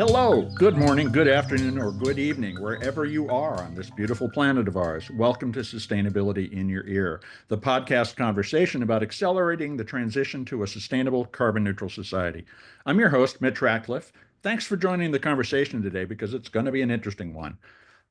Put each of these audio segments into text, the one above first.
Hello, good morning, good afternoon, or good evening, wherever you are on this beautiful planet of ours. Welcome to Sustainability in Your Ear, the podcast conversation about accelerating the transition to a sustainable carbon neutral society. I'm your host, Mitch Ratcliffe. Thanks for joining the conversation today because it's going to be an interesting one.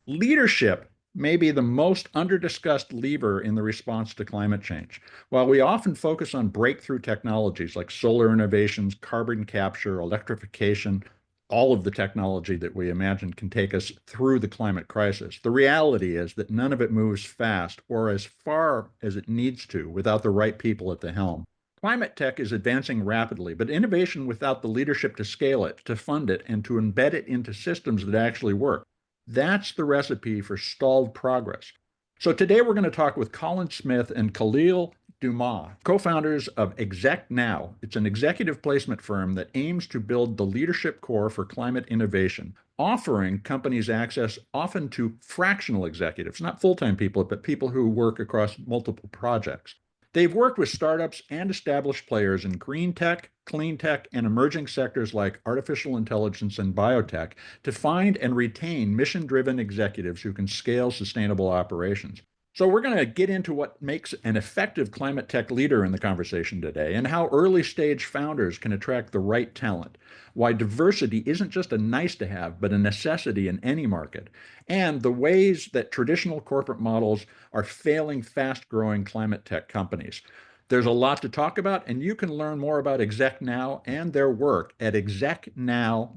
Leadership may be the most underdiscussed lever in the response to climate change. While we often focus on breakthrough technologies like solar innovations, carbon capture, electrification, all of the technology that we imagine can take us through the climate crisis, the reality is that none of it moves fast or as far as it needs to without the right people at the helm. Climate tech is advancing rapidly, but innovation without the leadership to scale it, to fund it, and to embed it into systems that actually work, that's the recipe for stalled progress. So today we're going to talk with Colin Smith and Khalil Dumas, co-founders of Execnow. It's an executive placement firm that aims to build the leadership core for climate innovation, offering companies access often to fractional executives, not full-time people, but people who work across multiple projects. They've worked with startups and established players in green tech, clean tech, and emerging sectors like artificial intelligence and biotech to find and retain mission-driven executives who can scale sustainable operations. So we're going to get into what makes an effective climate tech leader in the conversation today and how early stage founders can attract the right talent, why diversity isn't just a nice to have, but a necessity in any market, and the ways that traditional corporate models are failing fast growing climate tech companies. There's a lot to talk about, and you can learn more about Execnow and their work at execnow.co.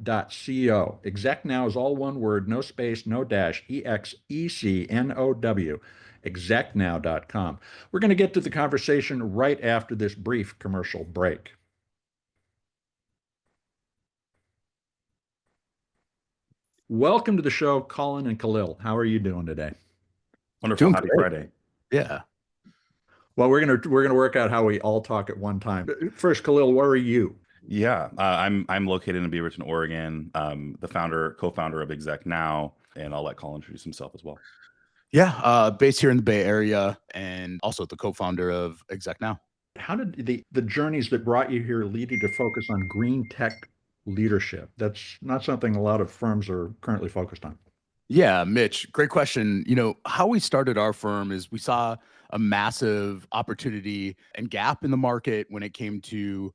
Execnow is all one word, no space, no dash, Execnow, execnow.com. We're going to get to the conversation right after this brief commercial break. Welcome to the show, Colin and Khalil. How are you doing today? Wonderful. Doing Happy great. Friday. Yeah. Well, we're gonna work out how we all talk at one time. First, Khalil, where are you? Yeah, I'm located in Beaverton, Oregon. The co-founder of Execnow, and I'll let Colin introduce himself as well. Yeah. Based here in the Bay Area and also the co-founder of Execnow. How did the journeys that brought you here lead you to focus on green tech leadership? That's not something a lot of firms are currently focused on. Yeah, Mitch, great question. You know, how we started our firm is we saw a massive opportunity and gap in the market when it came to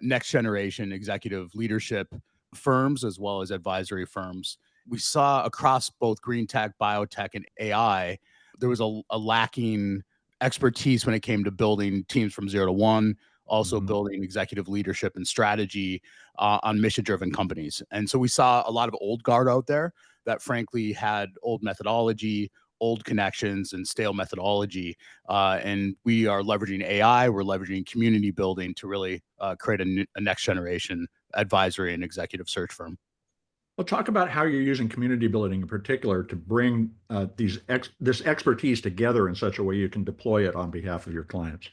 next generation executive leadership firms as well as advisory firms. We saw across both green tech, biotech, and AI, there was a lacking expertise when it came to building teams from 0 to 1, also building executive leadership and strategy on mission driven companies. And so we saw a lot of old guard out there that frankly had old methodology, old connections, and stale methodology. And we are leveraging AI, we're leveraging community building to really create a next generation advisory and executive search firm. Well, talk about how you're using community building in particular to bring this expertise together in such a way you can deploy it on behalf of your clients.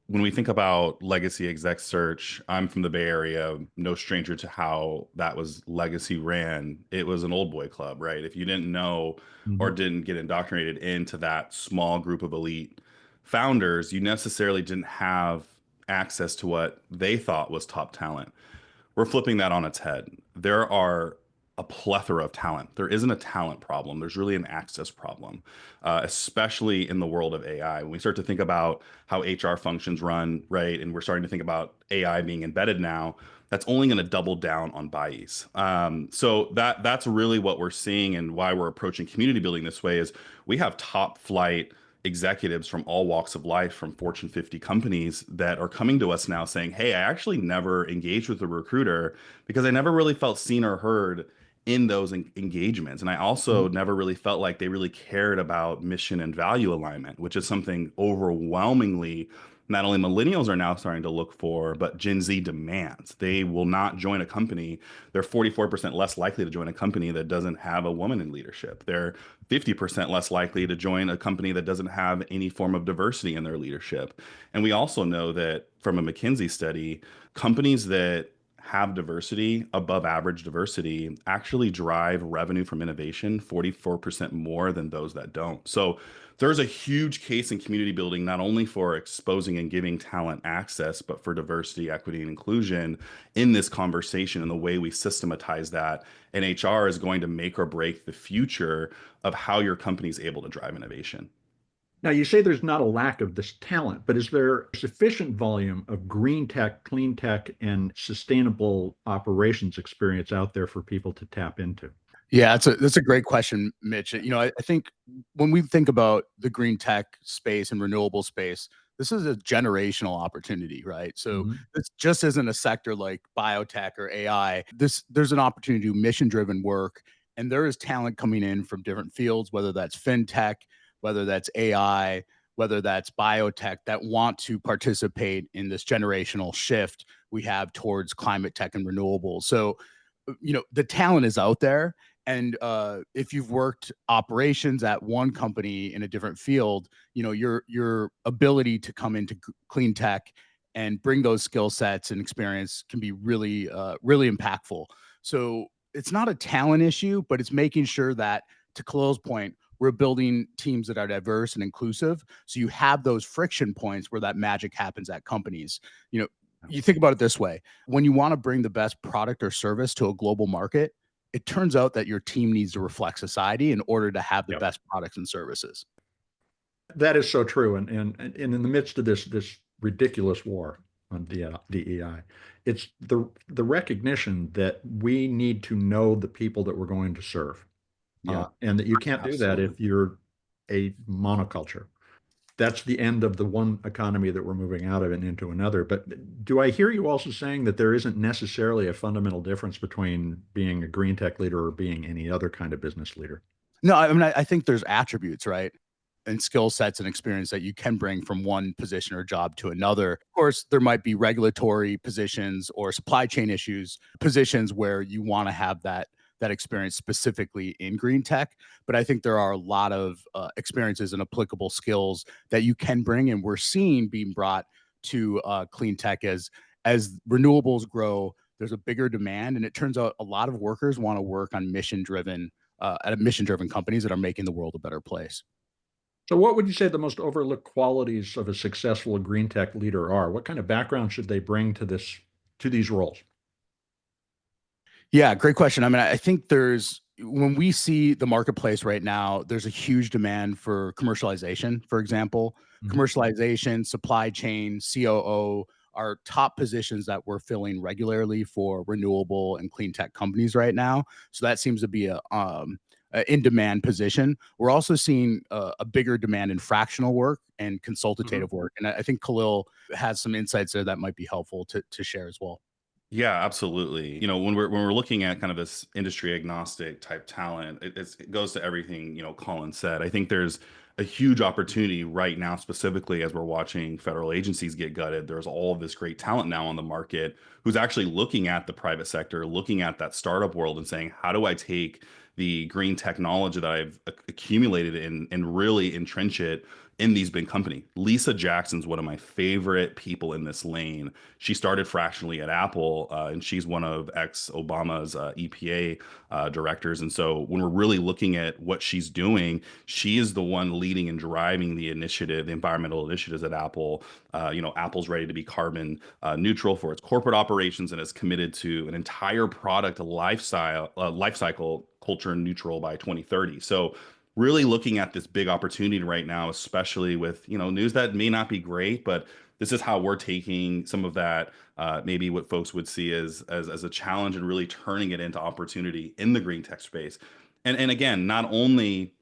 When we think about legacy exec search, I'm from the Bay Area, no stranger to how that was legacy ran. It was an old boy club, right? If you didn't know or didn't get indoctrinated into that small group of elite founders, you necessarily didn't have access to what they thought was top talent. We're flipping that on its head. There are a plethora of talent. There isn't a talent problem. There's really an access problem, especially in the world of AI. When we start to think about how HR functions run, right, and we're starting to think about AI being embedded now, that's only going to double down on bias. So that's really what we're seeing, and why we're approaching community building this way is we have top flight executives from all walks of life, from Fortune 50 companies, that are coming to us now saying, hey, I actually never engaged with a recruiter because I never really felt seen or heard in those engagements. And I also never really felt like they really cared about mission and value alignment, which is something overwhelmingly not only millennials are now starting to look for, but Gen Z demands. They will not join a company. They're 44% less likely to join a company that doesn't have a woman in leadership. They're 50% less likely to join a company that doesn't have any form of diversity in their leadership. And we also know that from a McKinsey study, companies that have diversity, above average diversity, actually drive revenue from innovation 44% more than those that don't. So There's a huge case in community building, not only for exposing and giving talent access, but for diversity, equity, and inclusion in this conversation and the way we systematize that. And HR is going to make or break the future of how your company is able to drive innovation. Now, you say there's not a lack of this talent, but is there sufficient volume of green tech, clean tech, and sustainable operations experience out there for people to tap into? Yeah, that's a great question, Mitch. I think when we think about the green tech space and renewable space, this is a generational opportunity, right? So Mhm. this just isn't a sector like biotech or AI. There's an opportunity to do mission-driven work, and there is talent coming in from different fields, whether that's fintech, whether that's AI, whether that's biotech, that want to participate in this generational shift we have towards climate tech and renewables. So, the talent is out there, and if you've worked operations at one company in a different field, your ability to come into clean tech and bring those skill sets and experience can be really impactful. So it's not a talent issue, but it's making sure that, to Khalil's point, we're building teams that are diverse and inclusive, so you have those friction points where that magic happens at companies. you know you think about it this way: when you want to bring the best product or service to a global market, it turns out that your team needs to reflect society in order to have the Yep. best products and services. That is so true. And in the midst of this ridiculous war on DEI, it's the recognition that we need to know the people that we're going to serve, Yeah, and that you can't do that absolutely. if you're a monoculture. That's the end of the one economy that we're moving out of and into another. But do I hear you also saying that there isn't necessarily a fundamental difference between being a green tech leader or being any other kind of business leader? No, I mean, I think there's attributes, right? And skill sets and experience that you can bring from one position or job to another. Of course, there might be regulatory positions or supply chain issues, positions where you want to have that experience specifically in green tech. But I think there are a lot of experiences and applicable skills that you can bring, and we're seeing being brought to clean tech as renewables grow. There's a bigger demand, and it turns out a lot of workers want to work on mission-driven companies that are making the world a better place. So, what would you say the most overlooked qualities of a successful green tech leader are? What kind of background should they bring to these roles? Yeah, great question. I mean, I think when we see the marketplace right now, there's a huge demand for commercialization. For example, Mhm. commercialization, supply chain, COO are top positions that we're filling regularly for renewable and clean tech companies right now. So that seems to be a in demand position. We're also seeing a bigger demand in fractional work and Mhm. consultative work. And I think Khalil has some insights there that might be helpful to share as well. Yeah, absolutely. When we're looking at kind of this industry agnostic type talent, it goes to everything Colin said. I think there's a huge opportunity right now, specifically as we're watching federal agencies get gutted. There's all of this great talent now on the market who's actually looking at the private sector, looking at that startup world, and saying, how do I take the green technology that I've accumulated and really entrench it in these big companies? Lisa Jackson's one of my favorite people in this lane. She started fractionally at Apple, and she's one of ex-Obama's EPA directors. And so when we're really looking at what she's doing, she is the one leading and driving the initiative, the environmental initiatives at Apple. Apple's ready to be carbon neutral for its corporate operations and is committed to an entire product life cycle culture neutral by 2030. So really looking at this big opportunity right now, especially with news that may not be great, but this is how we're taking some of that, maybe what folks would see as a challenge, and really turning it into opportunity in the green tech space. And again, not only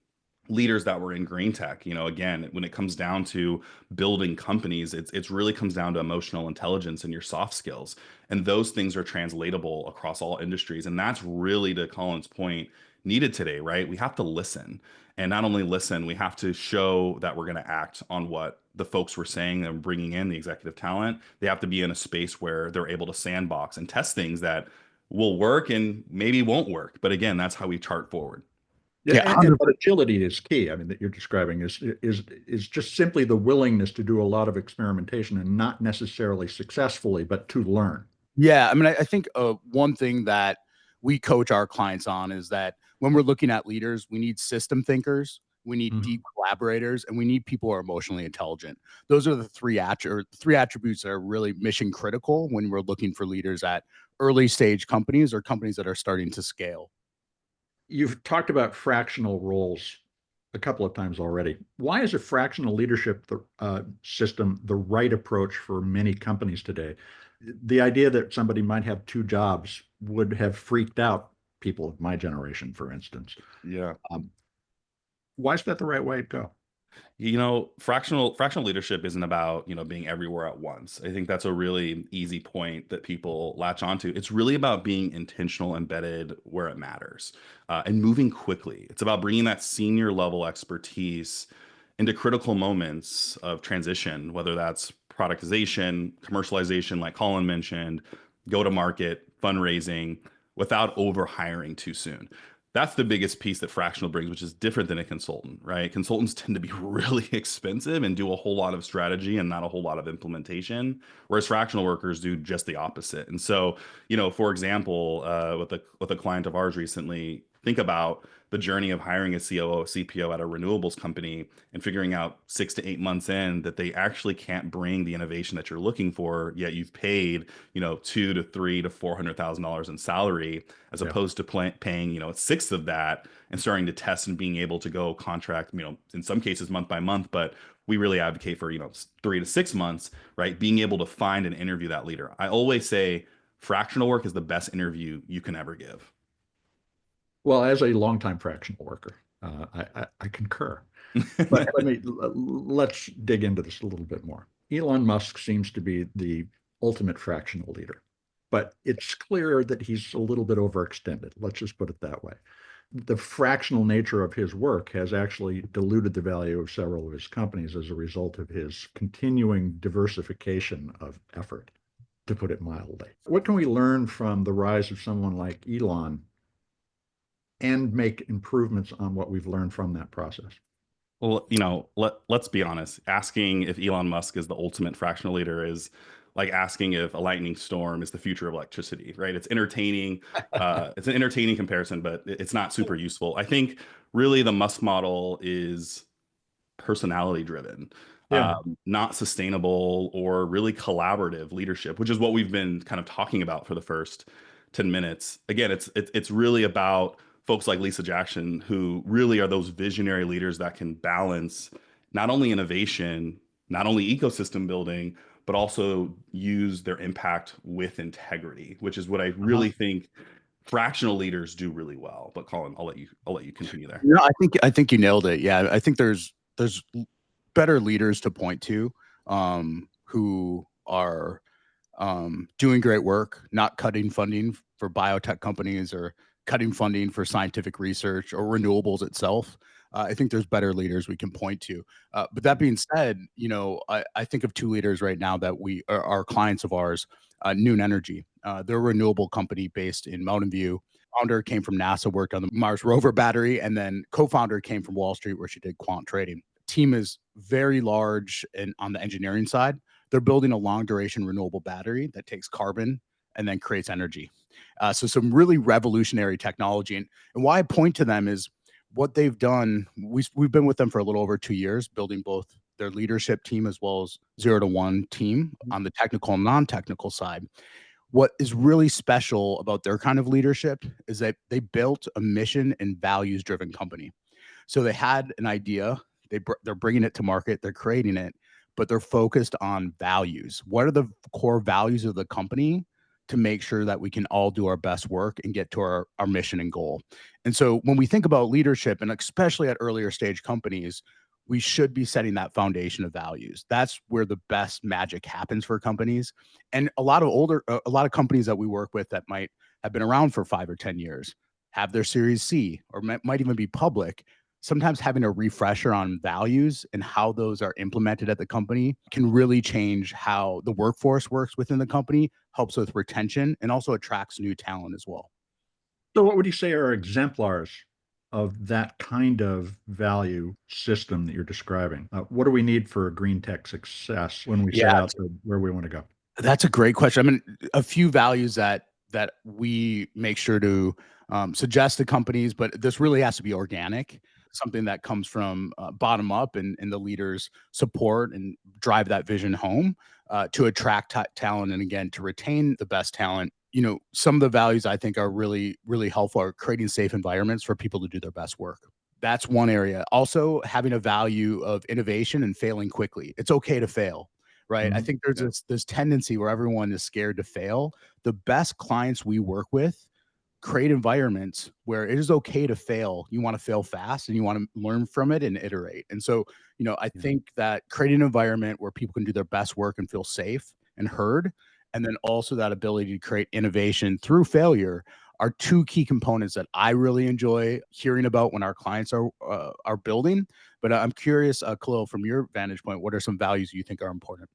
leaders that were in green tech, again, when it comes down to building companies, it's really comes down to emotional intelligence and your soft skills, and those things are translatable across all industries. And that's really, to Colin's point, needed today, right? We have to listen, and not only listen, we have to show that we're going to act on what the folks were saying and bringing in the executive talent. They have to be in a space where they're able to sandbox and test things that will work and maybe won't work, but again, that's how we chart forward. Yeah, Yeah, and what agility is key. I mean, that you're describing is just simply the willingness to do a lot of experimentation and not necessarily successfully, but to learn. Yeah, I mean, I think one thing that we coach our clients on is that when we're looking at leaders, we need system thinkers, we need deep collaborators, and we need people who are emotionally intelligent. Those are the three attributes that are really mission critical when we're looking for leaders at early stage companies or companies that are starting to scale. You've talked about fractional roles a couple of times already. Why is a fractional leadership system the right approach for many companies today? The idea that somebody might have two jobs would have freaked out people of my generation, for instance. Yeah. Why is that the right way to go? Fractional leadership isn't about, being everywhere at once. I think that's a really easy point that people latch onto. It's really about being intentional, embedded where it matters, and moving quickly. It's about bringing that senior level expertise into critical moments of transition, whether that's productization, commercialization, like Colin mentioned, go to market, fundraising, without over hiring too soon. That's the biggest piece that fractional brings, which is different than a consultant, right? Consultants tend to be really expensive and do a whole lot of strategy and not a whole lot of implementation, whereas fractional workers do just the opposite. And so, for example, with a client of ours recently, think about the journey of hiring a COO, CPO at a renewables company and figuring out 6 to 8 months in that they actually can't bring the innovation that you're looking for, yet you've paid, $2 to $3 to $400,000 in salary, as opposed to paying, a sixth of that and starting to test and being able to go contract, in some cases month by month, but we really advocate for, 3 to 6 months, right? Being able to find and interview that leader. I always say fractional work is the best interview you can ever give. Well, as a longtime fractional worker, I concur. But let's dig into this a little bit more. Elon Musk seems to be the ultimate fractional leader, but it's clear that he's a little bit overextended. Let's just put it that way. The fractional nature of his work has actually diluted the value of several of his companies as a result of his continuing diversification of effort, to put it mildly. What can we learn from the rise of someone like Elon and make improvements on what we've learned from that process? Well, let's be honest. Asking if Elon Musk is the ultimate fractional leader is like asking if a lightning storm is the future of electricity, right? It's entertaining. It's an entertaining comparison, but it's not super useful. I think really the Musk model is personality driven, not sustainable or really collaborative leadership, which is what we've been kind of talking about for the first 10 minutes. Again, it's really about folks like Lisa Jackson, who really are those visionary leaders that can balance not only innovation, not only ecosystem building, but also use their impact with integrity, which is what I really think fractional leaders do really well. But Colin, I'll let you continue there. No, I think you nailed it. Yeah, I think there's better leaders to point to, who are doing great work, not cutting funding for biotech companies or cutting funding for scientific research or renewables itself. I think there's better leaders we can point to. But that being said, I think of two leaders right now that are clients of ours, Noon Energy. They're a renewable company based in Mountain View. Founder came from NASA, worked on the Mars rover battery, and then co-founder came from Wall Street, where she did quant trading. Team is very large and on the engineering side. They're building a long duration renewable battery that takes carbon and then creates energy. So some really revolutionary technology. And why I point to them is what they've done. We've been with them for a little over 2 years, building both their leadership team as well as 0 to 1 team on the technical and non-technical side. What is really special about their kind of leadership is that they built a mission and values driven company. So they had an idea, they're bringing it to market, they're creating it, but they're focused on values. What are the core values of the company to make sure that we can all do our best work and get to our mission and goal? And so when we think about leadership, and especially at earlier stage companies, we should be setting that foundation of values. That's where the best magic happens for companies. And a lot of companies that we work with that might have been around for 5 or 10 years, have their Series C, or might even be public. Sometimes having a refresher on values and how those are implemented at the company can really change how the workforce works within the company, helps with retention, and also attracts new talent as well. So what would you say are exemplars of that kind of value system that you're describing? What do we need for a Greentech success when we set out to where we want to go? That's a great question. I mean, a few values that we make sure to suggest to companies, but this really has to be organic. something that comes from bottom up, and the leaders support and drive that vision home to attract talent, and again, to retain the best talent. Some of the values I think are really, really helpful are creating safe environments for people to do their best work. That's one area. Also, having a value of innovation and failing quickly. It's okay to fail, right? I think there's this tendency where everyone is scared to fail. The best clients we work with create environments where it is okay to fail. You want to fail fast and you want to learn from it and iterate. And so, I think that creating an environment where people can do their best work and feel safe and heard, and then also that ability to create innovation through failure are two key components that I really enjoy hearing about when our clients are building. But I'm curious, Khalil, from your vantage point, what are some values you think are important?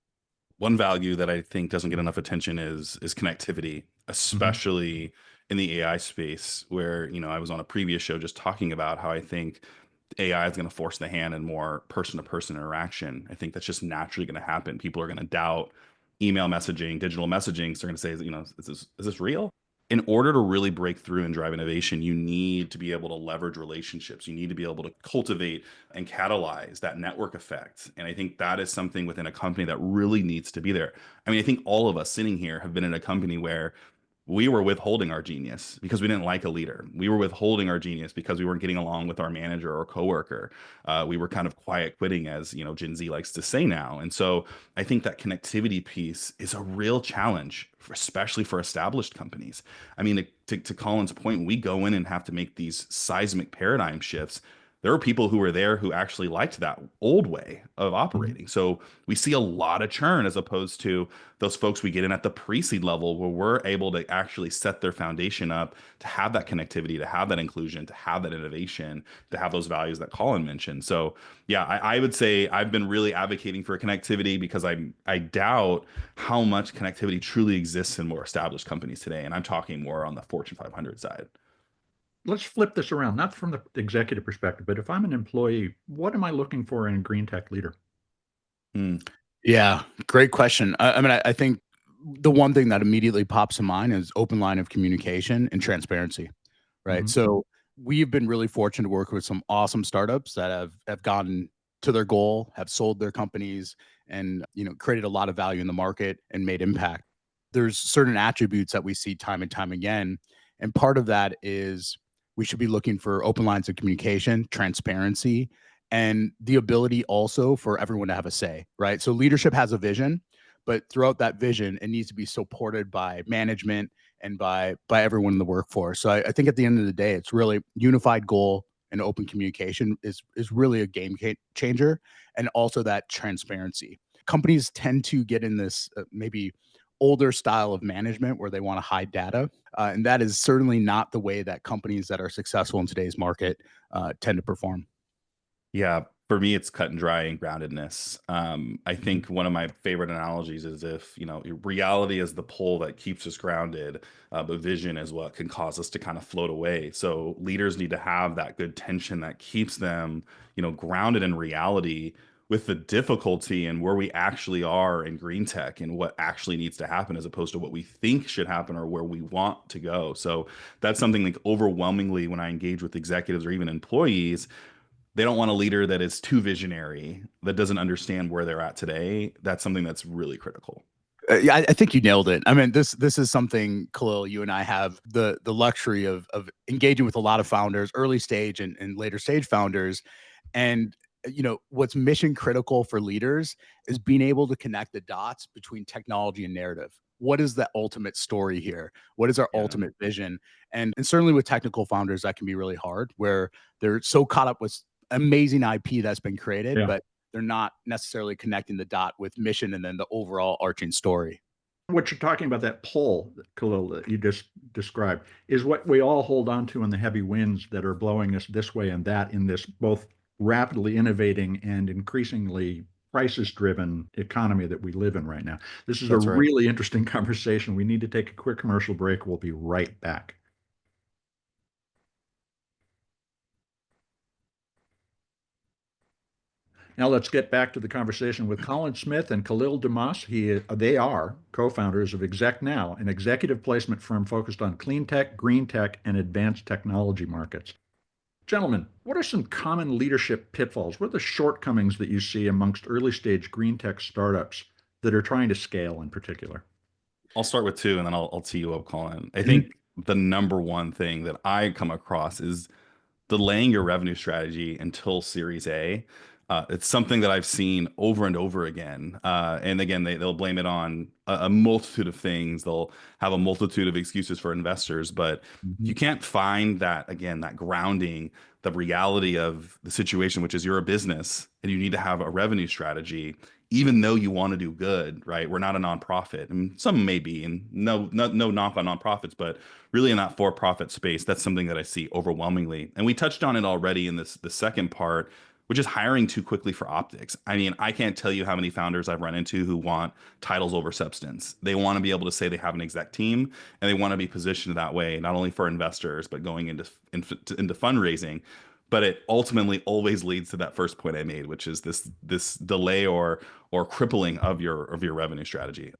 One value that I think doesn't get enough attention is connectivity, especially in the AI space, where I was on a previous show just talking about how I think AI is going to force the hand and more person-to-person interaction. I think that's just naturally going to happen. People are going to doubt email messaging, digital messaging. So they're going to say, is this real? In order to really break through and drive innovation, you need to be able to leverage relationships. You need to be able to cultivate and catalyze that network effect. And I think that is something within a company that really needs to be there. I mean, I think all of us sitting here have been in a company where we were withholding our genius because we didn't like a leader. We were withholding our genius because we weren't getting along with our manager or coworker. We were kind of quiet quitting, as Gen Z likes to say now. And so I think that connectivity piece is a real challenge, especially for established companies. I mean, to Colin's point, we go in and have to make these seismic paradigm shifts. There are people who were there who actually liked that old way of operating. So we see a lot of churn as opposed to those folks we get in at the pre-seed level where we're able to actually set their foundation up to have that connectivity, to have that inclusion, to have that innovation, to have those values that Colin mentioned. So yeah, I would say I've been really advocating for connectivity because I doubt how much connectivity truly exists in more established companies today. And I'm talking more on the Fortune 500 side. Let's flip this around, not from the executive perspective, but if I'm an employee, what am I looking for in a Greentech leader? Yeah, great question. I mean, I think the one thing that immediately pops in mind is open line of communication and transparency, right? So we've been really fortunate to work with some awesome startups that have gotten to their goal, have sold their companies, and created a lot of value in the market and made impact. There's certain attributes that we see time and time again, and part of that is we should be looking for open lines of communication, transparency, and the ability also for everyone to have a say, right? So leadership has a vision, but throughout that vision, it needs to be supported by management and by everyone in the workforce. So I think at the end of the day, it's really unified goal and open communication is really a game changer, and also that transparency. Companies tend to get in this maybe older style of management where they want to hide data, and that is certainly not the way that companies that are successful in today's market tend to perform. Yeah, for me, it's cut and dry and groundedness. I think one of my favorite analogies is if, reality is the pole that keeps us grounded, but vision is what can cause us to kind of float away. So leaders need to have that good tension that keeps them, grounded in reality with the difficulty and where we actually are in Greentech and what actually needs to happen as opposed to what we think should happen or where we want to go. So that's something like overwhelmingly when I engage with executives or even employees, they don't want a leader that is too visionary, that doesn't understand where they're at today. That's something that's really critical. Yeah, I think you nailed it. I mean, this is something, Khalil, you and I have the luxury of engaging with a lot of founders, early stage and later stage founders, and what's mission critical for leaders is being able to connect the dots between technology and narrative. What is the ultimate story here? What is our ultimate vision? And certainly with technical founders, that can be really hard, where they're so caught up with amazing IP that's been created, but they're not necessarily connecting the dot with mission and then the overall arching story. What you're talking about, that pull, Khalil, that you just described, is what we all hold on to in the heavy winds that are blowing us this way and that in this both rapidly innovating and increasingly crisis-driven economy that we live in right now. This is a really interesting conversation. We need to take a quick commercial break. We'll be right back. Now let's get back to the conversation with Colin Smith and Khalil Damas. They are co-founders of Execnow, an executive placement firm focused on clean tech, green tech, and advanced technology markets. Gentlemen, what are some common leadership pitfalls? What are the shortcomings that you see amongst early stage green tech startups that are trying to scale in particular? I'll start with two and then I'll tee you up, Colin. I Mhm. think the number one thing that I come across is delaying your revenue strategy until Series A. It's something that I've seen over and over again. And again, they'll blame it on a multitude of things. They'll have a multitude of excuses for investors. But if Mhm. you can't find that, again, that grounding, the reality of the situation, which is you're a business and you need to have a revenue strategy, even though you want to do good, right? We're not a nonprofit, and some may be, and no knock on nonprofits, but really in that for-profit space, that's something that I see overwhelmingly. And we touched on it already in the second part, which is hiring too quickly for optics. I mean, I can't tell you how many founders I've run into who want titles over substance. They want to be able to say they have an exec team and they want to be positioned that way, not only for investors, but going into fundraising. But it ultimately always leads to that first point I made, which is this delay or crippling of your revenue strategy.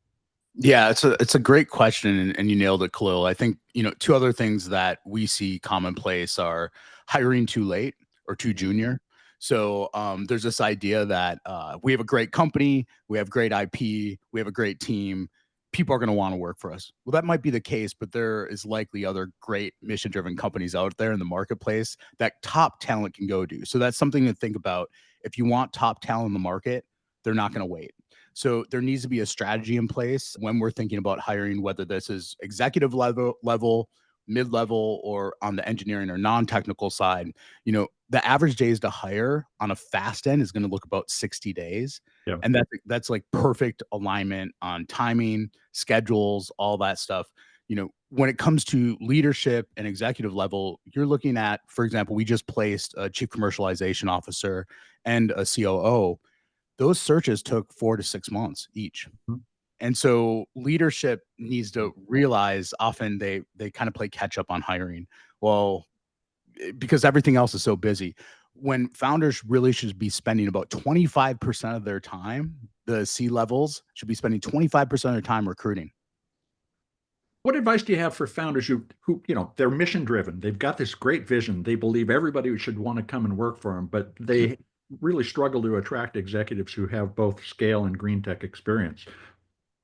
Yeah, it's a great question, and you nailed it, Khalil. I think two other things that we see commonplace are hiring too late or too junior. So there's this idea that we have a great company, we have great IP, we have a great team. People are going to want to work for us. Well, that might be the case, but there is likely other great mission-driven companies out there in the marketplace that top talent can go do. So that's something to think about. If you want top talent in the market, they're not going to wait. So there needs to be a strategy in place when we're thinking about hiring, whether this is executive level, mid-level, or on the engineering or non-technical side. The average days to hire on a fast end is going to look about 60 days. Yeah. And that's like perfect alignment on timing, schedules, all that stuff. When it comes to leadership and executive level, you're looking at, for example, we just placed a chief commercialization officer and a COO. Those searches took 4 to 6 months each. Mhm. And so leadership needs to realize often they kind of play catch up on hiring. Well, because everything else is so busy. When founders really should be spending about 25% of their time, the C levels should be spending 25% of their time recruiting. What advice do you have for founders who they're mission driven? They've got this great vision. They believe everybody should want to come and work for them, but they really struggle to attract executives who have both scale and green tech experience.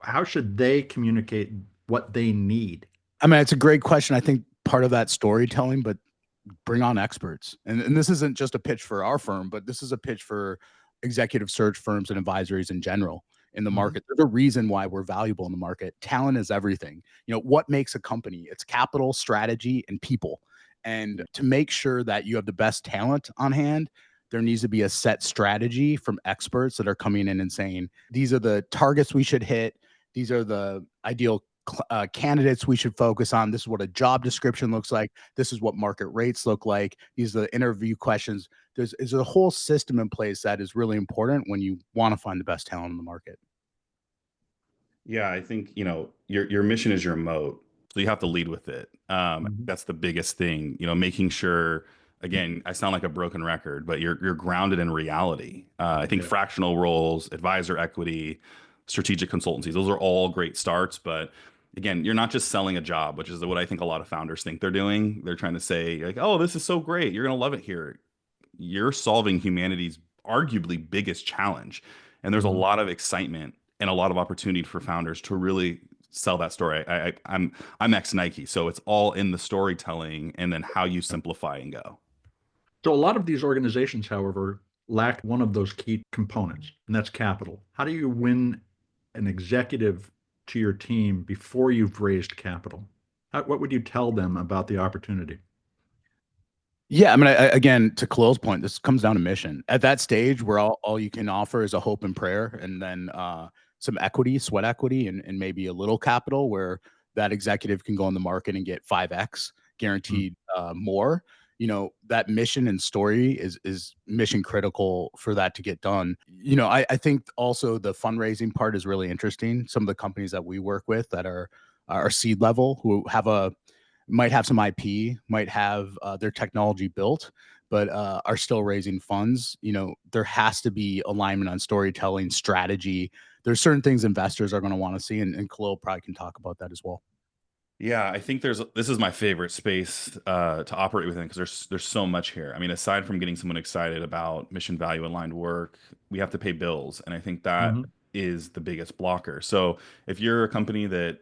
How should they communicate what they need? I mean, it's a great question. I think part of that storytelling, but bring on experts. And this isn't just a pitch for our firm, but this is a pitch for executive search firms and advisories in general in the Mhm. market. There's a reason why we're valuable in the market. Talent is everything. What makes a company? It's capital, strategy, and people. And to make sure that you have the best talent on hand, there needs to be a set strategy from experts that are coming in and saying, these are the targets we should hit. These are the ideal candidates we should focus on. This is what a job description looks like. This is what market rates look like. These are the interview questions. There's a whole system in place that is really important when you want to find the best talent in the market. Yeah, I think, your mission is your moat. So you have to lead with it. Mhm. That's the biggest thing, making sure, again, I sound like a broken record, but you're grounded in reality. I think Yeah. fractional roles, advisor equity, strategic consultancies, those are all great starts. But again, you're not just selling a job, which is what I think a lot of founders think they're doing. They're trying to say, like, oh, this is so great. You're going to love it here. You're solving humanity's arguably biggest challenge. And there's a Mhm. lot of excitement and a lot of opportunity for founders to really sell that story. I'm ex Nike, so it's all in the storytelling and then how you simplify and go. So a lot of these organizations, however, lack one of those key components, and that's capital. How do you win an executive to your team before you've raised capital? What would you tell them about the opportunity? Yeah, I mean, again, to Khalil's point, this comes down to mission. At that stage, where all you can offer is a hope and prayer, and then some equity, sweat equity, and maybe a little capital, where that executive can go on the market and get 5x Mm. guaranteed more. That mission and story is mission critical for that to get done. I think also the fundraising part is really interesting. Some of the companies that we work with that are seed level who might have some IP, might have their technology built, but are still raising funds. There has to be alignment on storytelling, strategy. There's certain things investors are going to want to see, and Khalil probably can talk about that as well. Yeah, I think this is my favorite space to operate within because there's so much here. I mean, aside from getting someone excited about mission value aligned work, we have to pay bills, and I think that Hmm. is the biggest blocker. So if you're a company that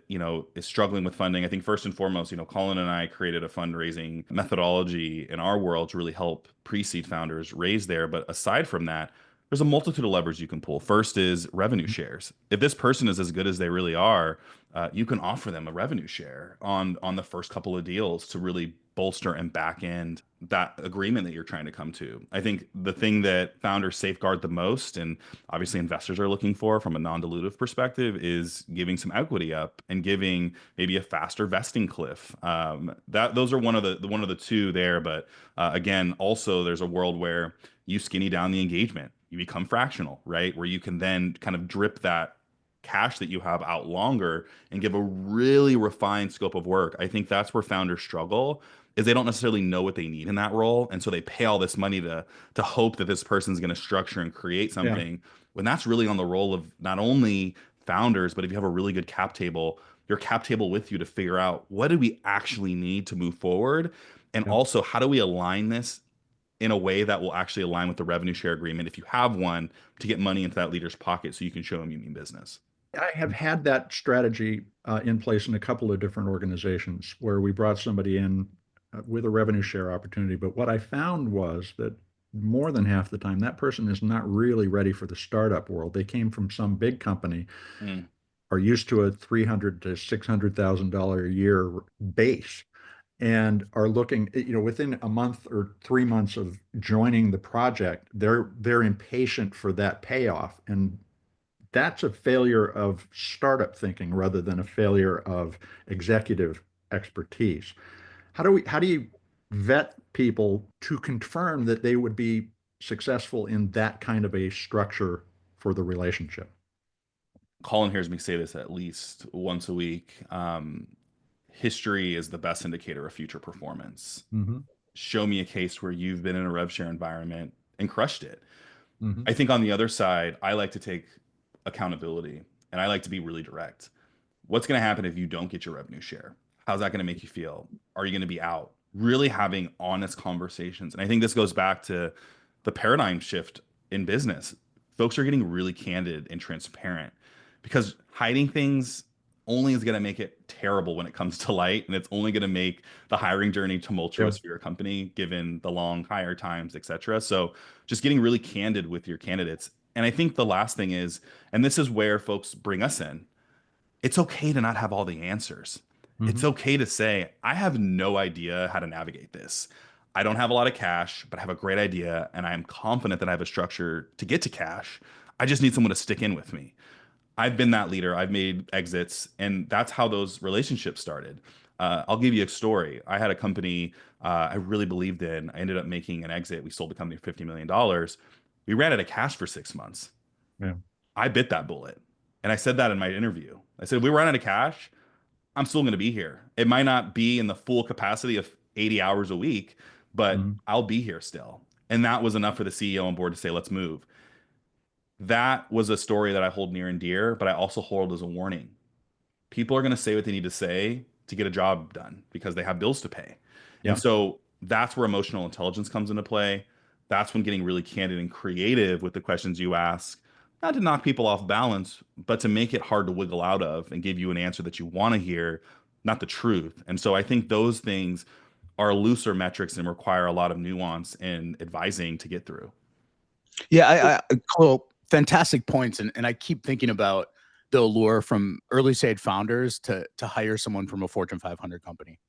is struggling with funding, I think first and foremost, Colin and I created a fundraising methodology in our world to really help pre-seed founders raise there. But aside from that, there's a multitude of levers you can pull. First is revenue shares. If this person is as good as they really are, you can offer them a revenue share on the first couple of deals to really bolster and back end that agreement that you're trying to come to. I think the thing that founders safeguard the most, and obviously investors are looking for from a non-dilutive perspective, is giving some equity up and giving maybe a faster vesting cliff. That those are one of the two there. But again, also there's a world where you skinny down the engagement, you become fractional, right? Where you can then kind of drip that cash that you have out longer and give a really refined scope of work. I think that's where founders struggle is they don't necessarily know what they need in that role. And so they pay all this money to hope that this person's going to structure and create Yeah. something when that's really on the role of not only founders, but if you have a really good cap table, your cap table with you to figure out what do we actually need to move forward? And Yeah. also, how do we align this in a way that will actually align with the revenue share agreement if you have one to get money into that leader's pocket so you can show them you mean business. I have had that strategy in place in a couple of different organizations where we brought somebody in with a revenue share opportunity. But what I found was that more than half the time, that person is not really ready for the startup world. They came from some big company, Mm. are used to a $300 to $600,000 a year base, and are looking, within a month or 3 months of joining the project, they're impatient for that payoff, and that's a failure of startup thinking rather than a failure of executive expertise. How do you vet people to confirm that they would be successful in that kind of a structure for the relationship? Colin hears me say this at least once a week. History is the best indicator of future performance. Hmm. Show me a case where you've been in a rev share environment and crushed it. Hmm. I think on the other side, I like to take accountability and I like to be really direct. What's going to happen if you don't get your revenue share? How's that going to make you feel? Are you going to be out? Really having honest conversations. And I think this goes back to the paradigm shift in business. Folks are getting really candid and transparent because hiding things only is going to make it terrible when it comes to light. And it's only going to make the hiring journey Yeah. tumultuous for your company, given the long hire times, et cetera. So just getting really candid with your candidates. And I think the last thing is, and this is where folks bring us in, it's okay to not have all the answers. It's Hmm. okay to say, I have no idea how to navigate this. I don't have a lot of cash, but I have a great idea, and I am confident that I have a structure to get to cash. I just need someone to stick in with me. I've been that leader. I've made exits, and that's how those relationships started. I'll give you a story. I had a company I really believed in. I ended up making an exit. We sold the company for $50 million. We ran out of cash for 6 months. Yeah. I bit that bullet. And I said that in my interview. I said, if we run out of cash, I'm still going to be here. It might not be in the full capacity of 80 hours a week, but Hmm. I'll be here still. And that was enough for the CEO on board to say, let's move. That was a story that I hold near and dear, but I also hold as a warning. People are going to say what they need to say to get a job done because they have bills to pay. And Yeah. so that's where emotional intelligence comes into play. That's when getting really candid and creative with the questions you ask, not to knock people off balance, but to make it hard to wiggle out of and give you an answer that you want to hear, not the truth. And so I think those things are looser metrics and require a lot of nuance and advising to get through. Yeah, Cole, fantastic points, and I keep thinking about the allure from early stage founders to hire someone from a Fortune 500 company,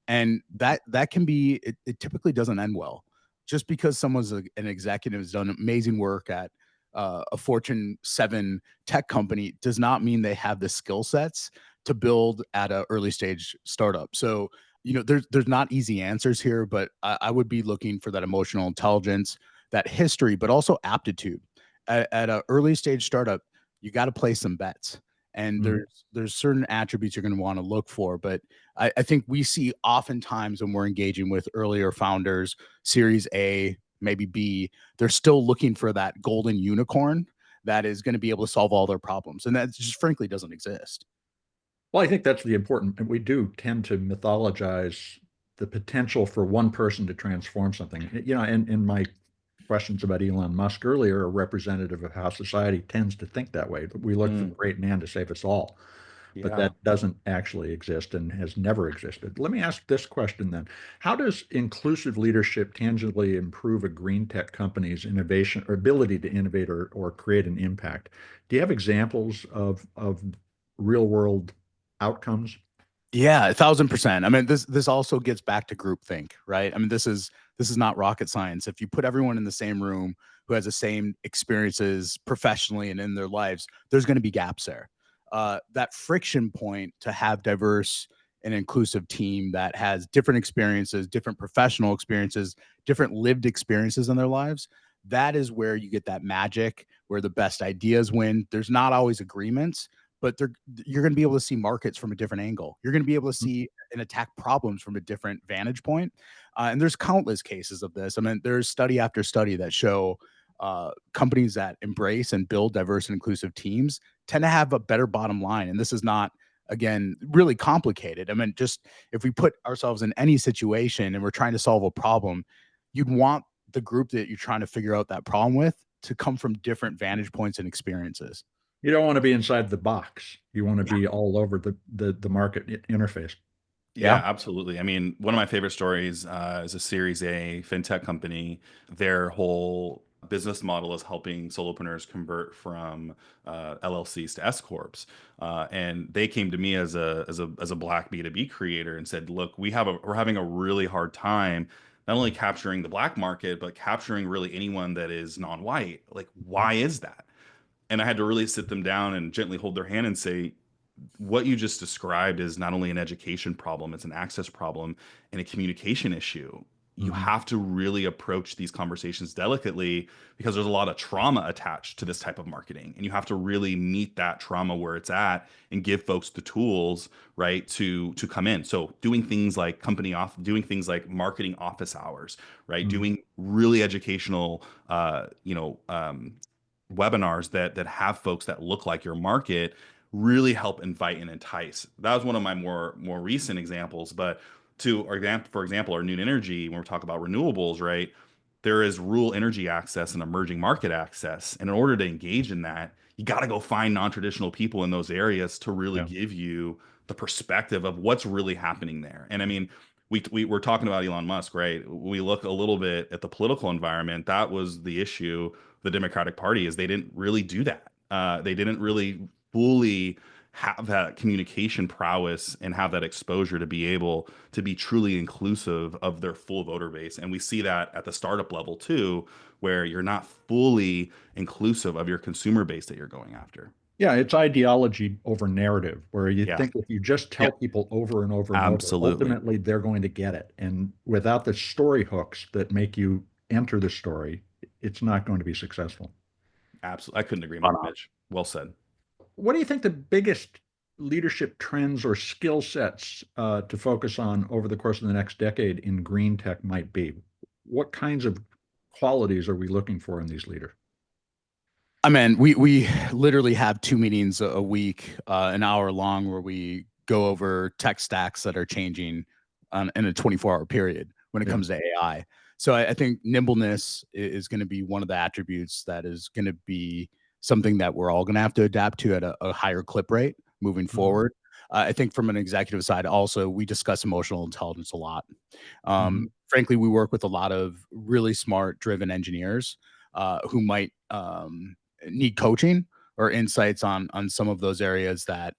and that can be it typically doesn't end well. Just because someone's an executive has done amazing work at a Fortune 7 tech company does not mean they have the skill sets to build at an early stage startup. So there's not easy answers here, but I would be looking for that emotional intelligence, that history, but also aptitude. At an early stage startup, you got to play some bets, and Hmm. there's certain attributes you're going to want to look for. But I think we see oftentimes when we're engaging with earlier founders, Series A, maybe B, they're still looking for that golden unicorn that is going to be able to solve all their problems, and that just frankly doesn't exist. Well, I think that's the important, and we do tend to mythologize the potential for one person to transform something. In my questions about Elon Musk earlier, a representative of how society tends to think that way. We look for the Mm, great man to save us all, but yeah. that doesn't actually exist and has never existed. Let me ask this question then. How does inclusive leadership tangibly improve a green tech company's innovation or ability to innovate or create an impact? Do you have examples of real world outcomes? Yeah, 1,000%. I mean, this also gets back to groupthink, right? I mean, this is not rocket science. If you put everyone in the same room who has the same experiences professionally and in their lives, there's going to be gaps there. That friction point to have diverse and inclusive team that has different experiences, different professional experiences, different lived experiences in their lives. That is where you get that magic, where the best ideas win. There's not always agreements, but you're going to be able to see markets from a different angle. You're going to be able to see and attack problems from a different vantage point. And there's countless cases of this. I mean, there's study after study that show companies that embrace and build diverse and inclusive teams tend to have a better bottom line. And this is not, again, really complicated. I mean, just if we put ourselves in any situation and we're trying to solve a problem, you'd want the group that you're trying to figure out that problem with to come from different vantage points and experiences. You don't want to be inside the box. You want to Yeah. be all over the market interface. Yeah. Yeah, absolutely. I mean, one of my favorite stories is a Series A fintech company. Their whole business model is helping solopreneurs convert from LLCs to S corps, and they came to me as a Black B2B creator and said, "Look, we're having a really hard time." Not only capturing the black market, but capturing really anyone that is non-white. Like, why is that? And I had to really sit them down and gently hold their hand and say, what you just described is not only an education problem, it's an access problem and a communication issue. You Mhm. have to really approach these conversations delicately because there's a lot of trauma attached to this type of marketing. And you have to really meet that trauma where it's at and give folks the tools, right, to come in. So doing things like marketing office hours, right? Mhm. Doing really educational webinars that have folks that look like your market really help invite and entice. That was one of my more recent examples. But for example, our new energy, when we're talking about renewables, right? There is rural energy access and emerging market access. And in order to engage in that, you got to go find non-traditional people in those areas to really Yeah. give you the perspective of what's really happening there. And I mean, we're talking about Elon Musk, right? We look a little bit at the political environment. That was the issue. The Democratic Party is they didn't really do that. They didn't really fully have that communication prowess and have that exposure to be able to be truly inclusive of their full voter base. And we see that at the startup level too, where you're not fully inclusive of your consumer base that you're going after. Yeah, it's ideology over narrative, where you Yeah. think if you just tell Yep. people over and over and over, Absolutely. ultimately they're going to get it. And without the story hooks that make you enter the story, it's not going to be successful. Absolutely. I couldn't agree Spot more, on. Mitch. Well said. What do you think the biggest leadership trends or skill sets to focus on over the course of the next decade in green tech might be? What kinds of qualities are we looking for in these leaders? I mean, we literally have 2 meetings a week, an hour long, where we go over tech stacks that are changing in a 24-hour period when it Yeah. comes to AI. So I think nimbleness is going to be one of the attributes that is going to be something that we're all going to have to adapt to at a higher clip rate moving Mhm. forward. I think from an executive side, also we discuss emotional intelligence a lot. Mhm. Frankly, we work with a lot of really smart, driven engineers who might need coaching or insights on some of those areas that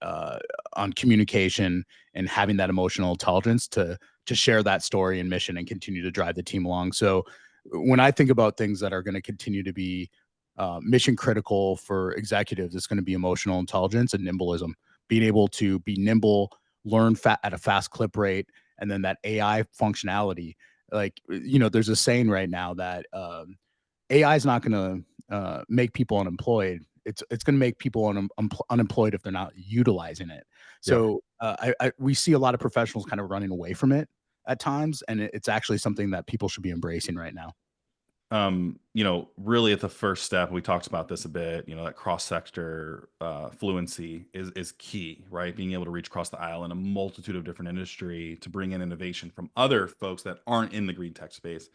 on communication and having that emotional intelligence to share that story and mission and continue to drive the team along. So when I think about things that are going to continue to be mission critical for executives, it's going to be emotional intelligence and nimbleism, being able to be nimble, learn at a fast clip rate, and then that AI functionality. Like, there's a saying right now that AI is not going to make people unemployed. It's going to make people unemployed if they're not utilizing it. Yeah. So we see a lot of professionals kind of running away from it at times, and it's actually something that people should be embracing right now. Really at the first step, we talked about this a bit, that cross-sector fluency is key, right? Being able to reach across the aisle in a multitude of different industry to bring in innovation from other folks that aren't in the green tech space.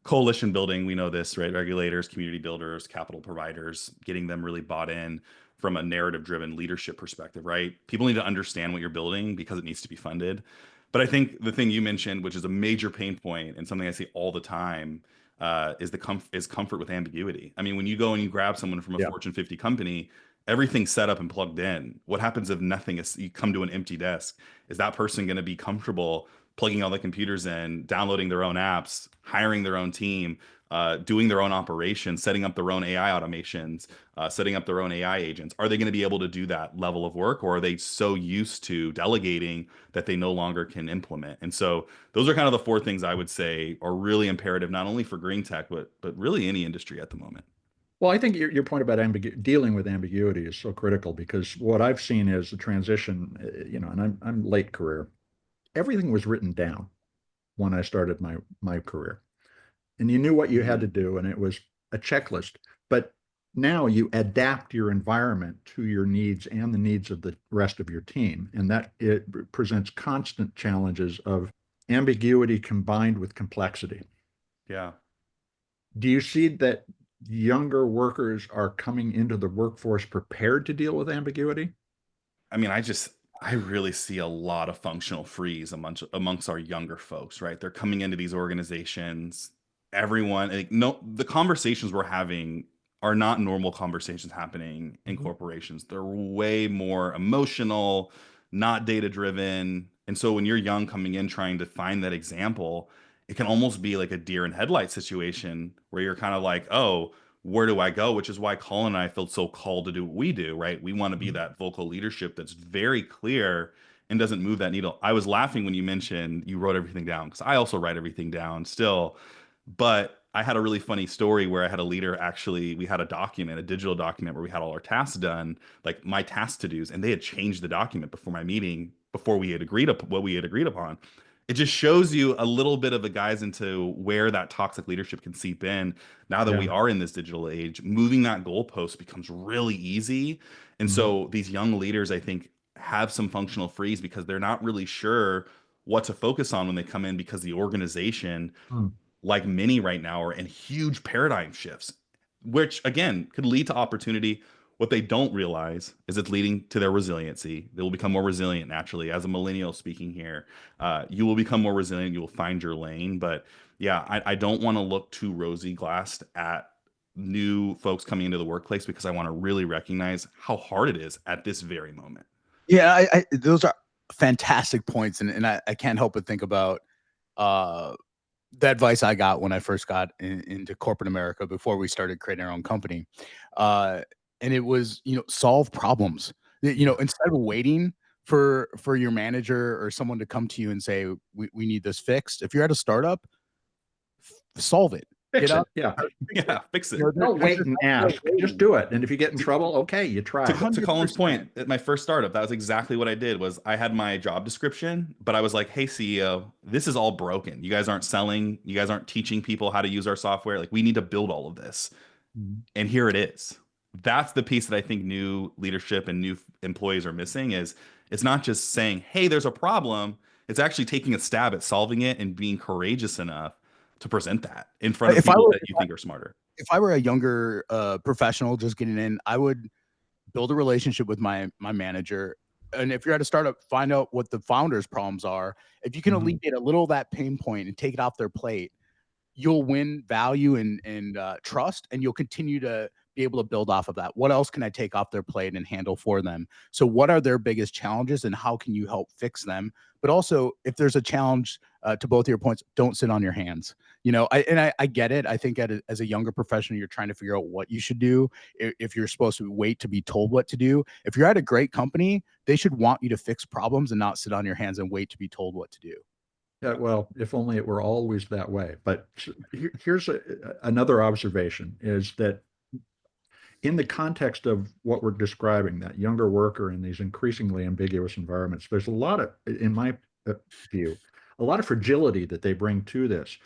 Coalition building, we know this, right? Regulators, community builders, capital providers, getting them really bought in from a narrative driven leadership perspective, right? People need to understand what you're building because it needs to be funded. But I think the thing you mentioned, which is a major pain point and something I see all the time, is comfort with ambiguity. I mean, when you go and you grab someone from a Yeah. Fortune 50 company, everything's set up and plugged in. What happens if nothing is, you come to an empty desk? Is that person going to be comfortable plugging all the computers in, downloading their own apps, hiring their own team, doing their own operations, setting up their own AI automations, setting up their own AI agents? Are they going to be able to do that level of work, or are they so used to delegating that they no longer can implement? And so those are kind of the four things I would say are really imperative, not only for green tech, but really any industry at the moment. Well, I think your point about dealing with ambiguity is so critical because what I've seen is the transition, and I'm late career. Everything was written down when I started my career, and you knew what you had to do, and it was a checklist. But now you adapt your environment to your needs and the needs of the rest of your team, and that it presents constant challenges of ambiguity combined with complexity. Yeah. Do you see that younger workers are coming into the workforce prepared to deal with ambiguity? I mean, I really see a lot of functional freeze amongst our younger folks, right? They're coming into these organizations. Everyone, like, no, the conversations we're having are not normal conversations happening in Mhm. corporations. They're way more emotional, not data driven. And so when you're young coming in trying to find that example, it can almost be like a deer in headlight situation where you're kind of like, oh, where do I go? Which is why Colin and I feel so called to do what we do, right? We want to be Mhm. that vocal leadership that's very clear and doesn't move that needle. I was laughing when you mentioned you wrote everything down because I also write everything down still. But I had a really funny story where I had a leader actually, we had a document, a digital document where we had all our tasks done, like my task to dos, and they had changed the document before my meeting, before we had agreed up what we had agreed upon. It just shows you a little bit of a guise into where that toxic leadership can seep in. Now that Yeah. we are in this digital age, moving that goalpost becomes really easy. And Mhm. so these young leaders, I think, have some functional freeze because they're not really sure what to focus on when they come in because the organization, Mm. like many right now, are in huge paradigm shifts, which again could lead to opportunity. What they don't realize is it's leading to their resiliency. They will become more resilient naturally. As a millennial speaking here, you will become more resilient. You will find your lane. But yeah, I don't want to look too rosy glassed at new folks coming into the workplace because I want to really recognize how hard it is at this very moment. Yeah, those are fantastic points, and I can't help but think about uh, the advice I got when I first got into corporate America before we started creating our own company, uh, and it was, solve problems. Instead of waiting for your manager or someone to come to you and say we need this fixed. If you're at a startup, solve it. Get Fix up, it. Yeah. fix it. Yeah, fix it. Don't wait There's and no ask. Just waiting. do it. And if you get in trouble, okay, you tried. To Colin's 100%. point, at my first startup, that was exactly what I did. Was I had my job description, but I was like, "Hey CEO, this is all broken. You guys aren't selling. You guys aren't teaching people how to use our software. Like, we need to build all of this." Mhm. And here it is. That's the piece that I think new leadership and new employees are missing. Is it's not just saying, "Hey, there's a problem." It's actually taking a stab at solving it and being courageous enough to present that in front of If I people were that you think are smarter. if I were a younger professional just getting in, I would build a relationship with my manager. And if you're at a startup, find out what the founder's problems are. If you can Mhm. alleviate a little of that pain point and take it off their plate, you'll win value and trust, and you'll continue to be able to build off of that. What else can I take off their plate and handle for them? So what are their biggest challenges and how can you help fix them? But also, if there's a challenge, to both of your points, don't sit on your hands. I get it. I think as a younger professional, you're trying to figure out what you should do. If you're supposed to wait to be told what to do, if you're at a great company, they should want you to fix problems and not sit on your hands and wait to be told what to do. Yeah, well, if only it were always that way. But here's another observation is that in the context of what we're describing, that younger worker in these increasingly ambiguous environments, there's a lot of, in my view, a lot of fragility that they bring to this.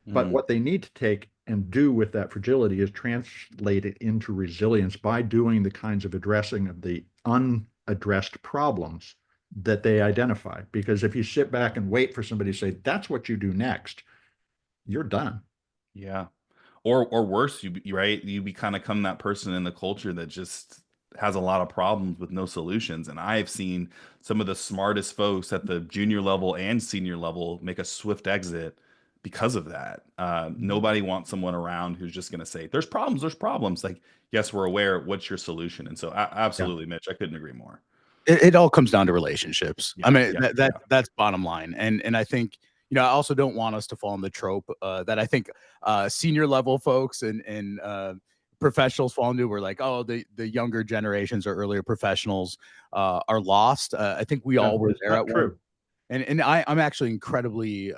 But Mm, what they need to take and do with that fragility is translate it into resilience by doing the kinds of addressing of the unaddressed problems that they identify. Because if you sit back and wait for somebody to say, that's what you do next, you're done. yeah. Or worse, right? You kind of become that person in the culture that just has a lot of problems with no solutions. And I've seen some of the smartest folks at the junior level and senior level make a swift exit because of that. Nobody wants someone around who's just going to say, "There's problems, there's problems." Like, yes, we're aware. What's your solution? And so, Yeah. absolutely, Mitch, I couldn't agree more. It all comes down to relationships. I Yeah, mean, yeah, yeah. that's bottom line. And I think, I also don't want us to fall in the trope that I think senior level folks and professionals fall into. Where like, oh, the younger generations or earlier professionals are lost. I think we Yeah, all were it's there not at one. true. And I'm actually incredibly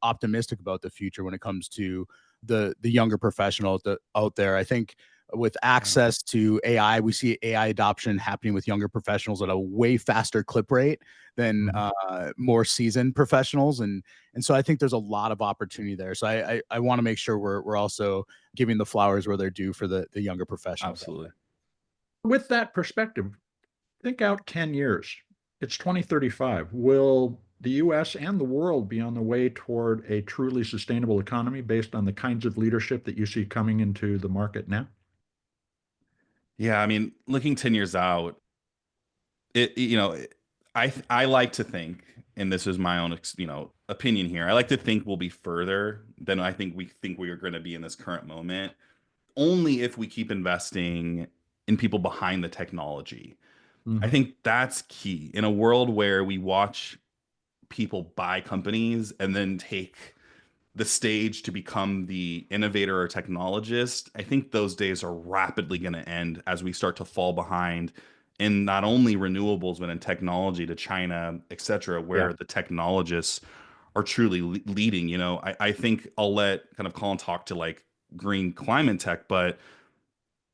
optimistic about the future when it comes to the younger professional out there. I think with Yeah. access to AI, we see AI adoption happening with younger professionals at a way faster clip rate than Mhm. more seasoned professionals, and so I think there's a lot of opportunity there. So I want to make sure we're also giving the flowers where they're due for the younger professionals out Absolutely. there. With that perspective, think out 10 years. It's 2035. Will the US and the world be on the way toward a truly sustainable economy based on the kinds of leadership that you see coming into the market now? Yeah, I mean, looking 10 years out, I like to think, and this is my own opinion here. I like to think we'll be further than I think we are going to be in this current moment, only if we keep investing in people behind the technology. I Mhm. think that's key in a world where we watch people buy companies and then take the stage to become the innovator or technologist. I think those days are rapidly going to end as we start to fall behind in not only renewables but in technology to China, et cetera, Yeah. where the technologists are truly leading. I think I'll let kind of Colin talk to like green climate tech, but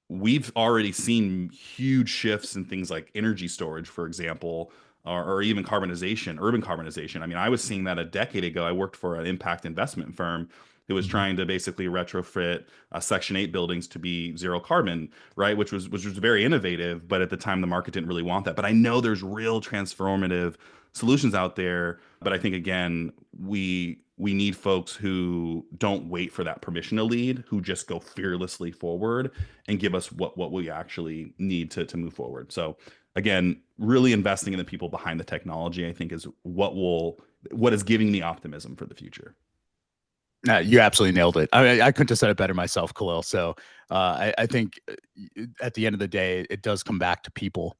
we've already seen huge shifts in things like energy storage, for example, or even carbonization, urban carbonization. I mean, I was seeing that a decade ago. I worked for an impact investment firm who was Mhm. trying to basically retrofit Section 8 buildings to be zero carbon, right? Which was very innovative, but at the time the market didn't really want that. But I know there's real transformative solutions out there. But I think again, we need folks who don't wait for that permission to lead, who just go fearlessly forward and give us what we actually need to move forward. So again, really investing in the people behind the technology, I think, is what is giving me optimism for the future. You absolutely nailed it. I mean, I couldn't have said it better myself, Khalil. So I think at the end of the day, it does come back to people.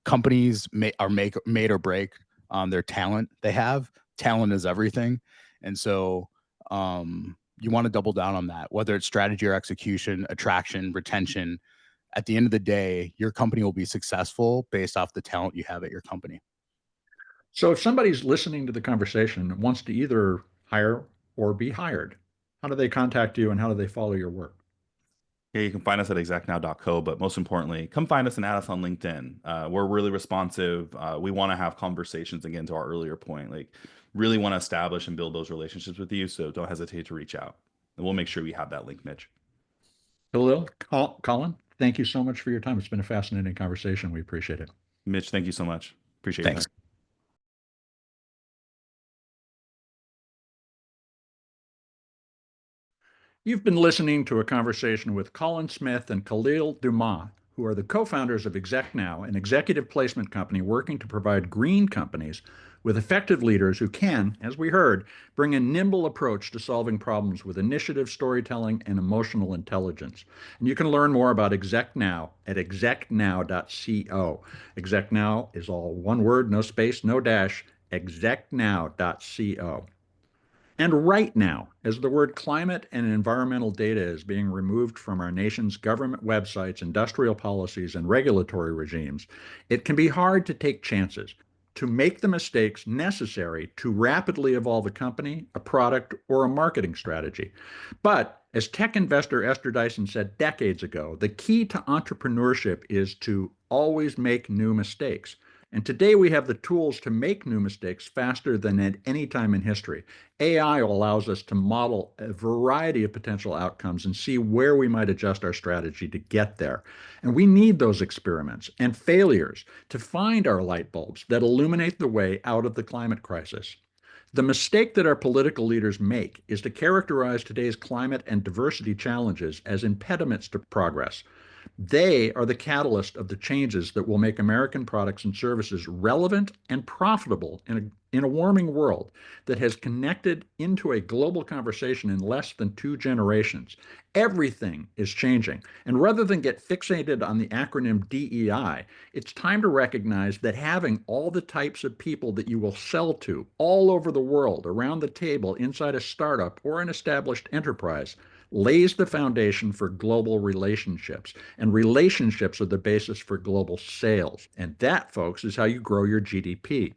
Companies are made or break on their talent they have. Talent is everything, and so you want to double down on that, whether it's strategy or execution, attraction, retention. At the end of the day, your company will be successful based off the talent you have at your company. So if somebody's listening to the conversation and wants to either hire or be hired, how do they contact you and how do they follow your work? Yeah, you can find us at execnow.co, but most importantly, come find us and add us on LinkedIn. We're really responsive. We want to have conversations again to our earlier point, like really want to establish and build those relationships with you. So don't hesitate to reach out and we'll make sure we have that link, Mitch. Khalil, Colin, thank you so much for your time. It's been a fascinating conversation. We appreciate it. Mitch, thank you so much. Appreciate your Thanks. time. You've been listening to a conversation with Colin Smith and Khalil Dumas, who are the co-founders of Execnow, an executive placement company working to provide green companies with effective leaders who can, as we heard, bring a nimble approach to solving problems with initiative, storytelling, and emotional intelligence. And you can learn more about Execnow at execnow.co. Execnow is all one word, no space, no dash, execnow.co. And right now, as the word climate and environmental data is being removed from our nation's government websites, industrial policies, and regulatory regimes, it can be hard to take chances, to make the mistakes necessary to rapidly evolve a company, a product, or a marketing strategy. But as tech investor Esther Dyson said decades ago, the key to entrepreneurship is to always make new mistakes. And today we have the tools to make new mistakes faster than at any time in history. AI allows us to model a variety of potential outcomes and see where we might adjust our strategy to get there. And we need those experiments and failures to find our light bulbs that illuminate the way out of the climate crisis. The mistake that our political leaders make is to characterize today's climate and diversity challenges as impediments to progress. They are the catalyst of the changes that will make American products and services relevant and profitable in a warming world that has connected into a global conversation in less than 2 generations. Everything is changing. And rather than get fixated on the acronym DEI, it's time to recognize that having all the types of people that you will sell to all over the world around the table inside a startup or an established enterprise lays the foundation for global relationships. And relationships are the basis for global sales. And that, folks, is how you grow your GDP.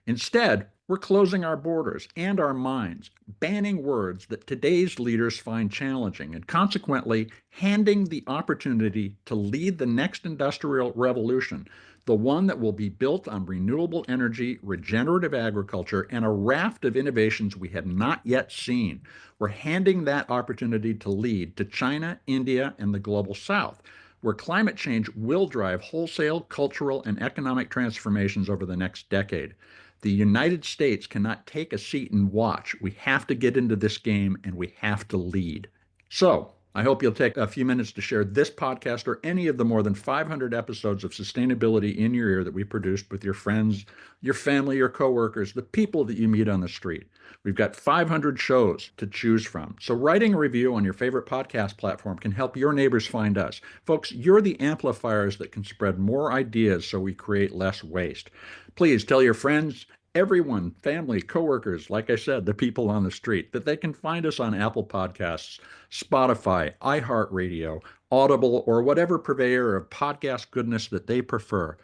Instead, we're closing our borders and our minds, banning words that today's leaders find challenging, and consequently handing the opportunity to lead the next industrial revolution, the one that will be built on renewable energy, regenerative agriculture, and a raft of innovations we have not yet seen. We're handing that opportunity to lead to China, India, and the global South, where climate change will drive wholesale, cultural, and economic transformations over the next decade. The United States cannot take a seat and watch. We have to get into this game and we have to lead. So, I hope you'll take a few minutes to share this podcast or any of the more than 500 episodes of Sustainability in Your Ear that we produced with your friends, your family, your coworkers, the people that you meet on the street. We've got 500 shows to choose from. So writing a review on your favorite podcast platform can help your neighbors find us. Folks, you're the amplifiers that can spread more ideas so we create less waste. Please tell your friends, everyone, family, coworkers, like I said, the people on the street, that they can find us on Apple Podcasts, Spotify, iHeartRadio, Audible, or whatever purveyor of podcast goodness that they prefer.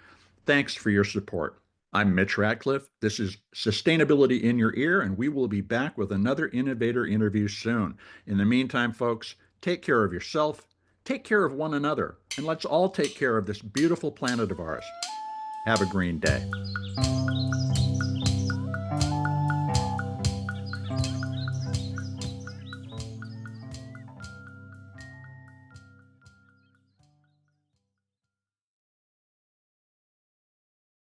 Thanks for your support. I'm Mitch Ratcliffe. This is Sustainability in Your Ear, and we will be back with another innovator interview soon. In the meantime, folks, take care of yourself, take care of one another, and let's all take care of this beautiful planet of ours. Have a green day.